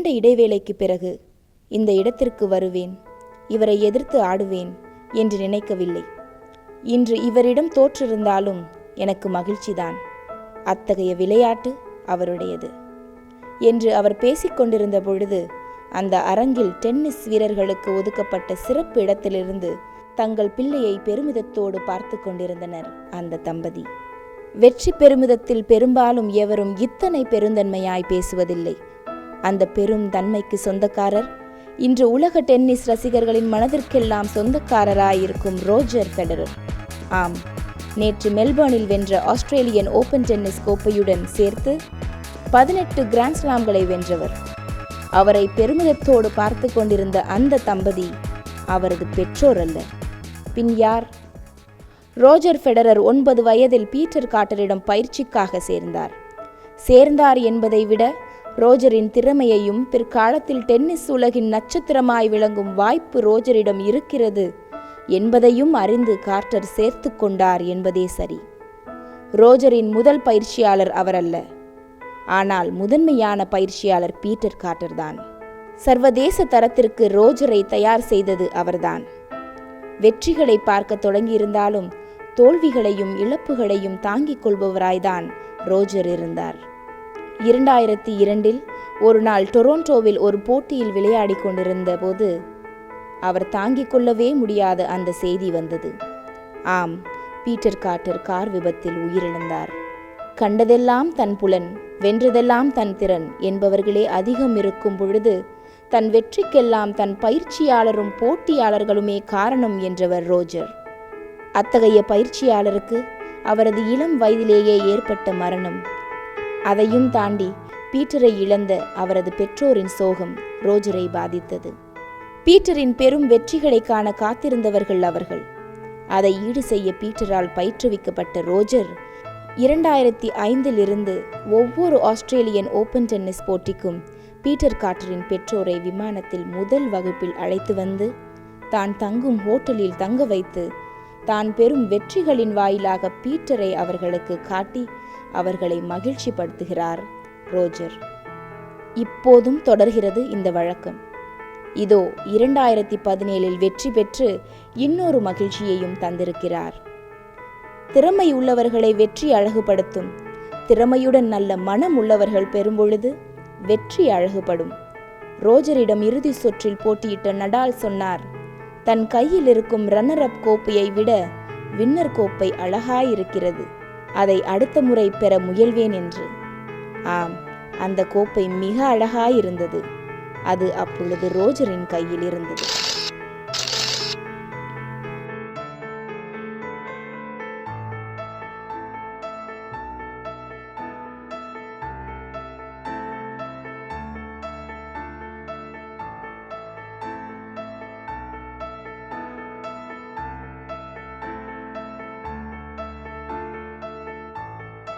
நீண்ட இடைவேளைக்கு பிறகு இந்த இடத்திற்கு வருவேன், இவரை எதிர்த்து ஆடுவேன் என்று நினைக்கவில்லை. இன்று இவரிடம் தோற்றிருந்தாலும் எனக்கு மகிழ்ச்சிதான். அத்தகைய விளையாட்டு அவருடையது என்று அவர் பேசிக்கொண்டிருந்த பொழுது அந்த அரங்கில் டென்னிஸ் வீரர்களுக்கு ஒதுக்கப்பட்ட சிறப்பு இடத்திலிருந்து தங்கள் பிள்ளையை பெருமிதத்தோடு பார்த்து கொண்டிருந்தனர் அந்த தம்பதி. வெற்றி பெருமிதத்தில் பெரும்பாலும் எவரும் இத்தனை பெருந்தன்மையாய் பேசுவதில்லை. அந்த பெரும் தன்மைக்கு சொந்தக்காரர் இன்று உலக டென்னிஸ் ரசிகர்களின் மனதிற்கெல்லாம் சொந்தக்காரராயிருக்கும் ரோஜர் ஃபெடரர். ஆம், நேற்று மெல்பர்னில் வென்ற ஆஸ்திரேலியன் ஓபன் டென்னிஸ் கோப்பையுடன் சேர்த்து 18 கிராண்ட் ஸ்லாம்களை வென்றவர். அவரை பெருமிதத்தோடு பார்த்து கொண்டிருந்த அந்த தம்பதி அவரது பெற்றோர் அல்ல, பின் யார்? ரோஜர் ஃபெடரர் 9 வயதில் பீட்டர் கார்ட்டரிடம் பயிற்சிக்காக சேர்ந்தார் என்பதை விட ரோஜரின் திறமையையும் பிற்காலத்தில் டென்னிஸ் உலகின் நட்சத்திரமாய் விளங்கும் வாய்ப்பு ரோஜரிடம் இருக்கிறது என்பதையும் அறிந்து கார்ட்டர் சேர்த்து கொண்டார் என்பதே சரி. ரோஜரின் முதல் பயிற்சியாளர் அவரல்ல, ஆனால் முதன்மையான பயிற்சியாளர் பீட்டர் கார்ட்டர் தான். சர்வதேச தரத்திற்கு ரோஜரை தயார் செய்தது அவர்தான். வெற்றிகளை பார்க்க தொடங்கியிருந்தாலும் தோல்விகளையும் இழப்புகளையும் தாங்கிக் கொள்பவராய்தான் ரோஜர் இருந்தார். 2002 ஒரு நாள் டொரோண்டோவில் ஒரு போட்டியில் விளையாடி கொண்டிருந்த போது அவர் தாங்கிக் கொள்ளவே முடியாத அந்த செய்தி வந்தது. ஆம், பீட்டர் கார்ட்டர் கார் விபத்தில் உயிரிழந்தார். கண்டதெல்லாம் தன் புலன், வென்றதெல்லாம் தன் திறன் என்பவர்களே அதிகம் இருக்கும் பொழுது தன் வெற்றிக்கெல்லாம் தன் பயிற்சியாளரும் போட்டியாளர்களுமே காரணம் என்றவர் ரோஜர். அத்தகைய பயிற்சியாளருக்கு அவரது இளம் வயதிலேயே ஏற்பட்ட மரணம், அதையும் தாண்டி பீட்டரை இழந்த அவரது பெற்றோரின் சோகம் ரோஜரை பாதித்தது. பீட்டரின் பெரும் வெற்றிகளை காண காத்திருந்தவர்கள் அவர்கள். அதை ஈடு செய்ய பீட்டரால் பயிற்றுவிக்கப்பட்ட ரோஜர் 2005 ஒவ்வொரு ஆஸ்திரேலியன் ஓபன் டென்னிஸ் போட்டிக்கும் பீட்டர் கார்ட்டரின் பெற்றோரை விமானத்தில் முதல் வகுப்பில் அழைத்து வந்து தான் தங்கும் ஹோட்டலில் தங்க வைத்து தான் பெரும் வெற்றிகளின் வாயிலாக பீட்டரை அவர்களுக்கு காட்டி அவர்களை மகிழ்ச்சிப்படுத்துகிறார் ரோஜர். இப்போதும் தொடர்கிறது இந்த வழக்கம். இதோ 2017 வெற்றி பெற்று இன்னொரு மகிழ்ச்சியையும் தந்திருக்கிறார். திறமை உள்ளவர்களை வெற்றி அழகுபடுத்தும். திறமையுடன் நல்ல மனம் உள்ளவர்கள் பெறும்பொழுது வெற்றி அழகுபடும். ரோஜரிடம் இறுதி சுற்றில் போட்டியிட்ட நடால் சொன்னார், தன் கையில் இருக்கும் ரன்னர் அப் கோப்பையை விட வின்னர் கோப்பை அழகாயிருக்கிறது, அதை அடுத்த முறை பெற முயல்வேன் என்று. ஆம், அந்த கோப்பை மிக அழகாயிருந்தது. அது அப்பொழுது ரோஜரின் கையில் இருந்தது.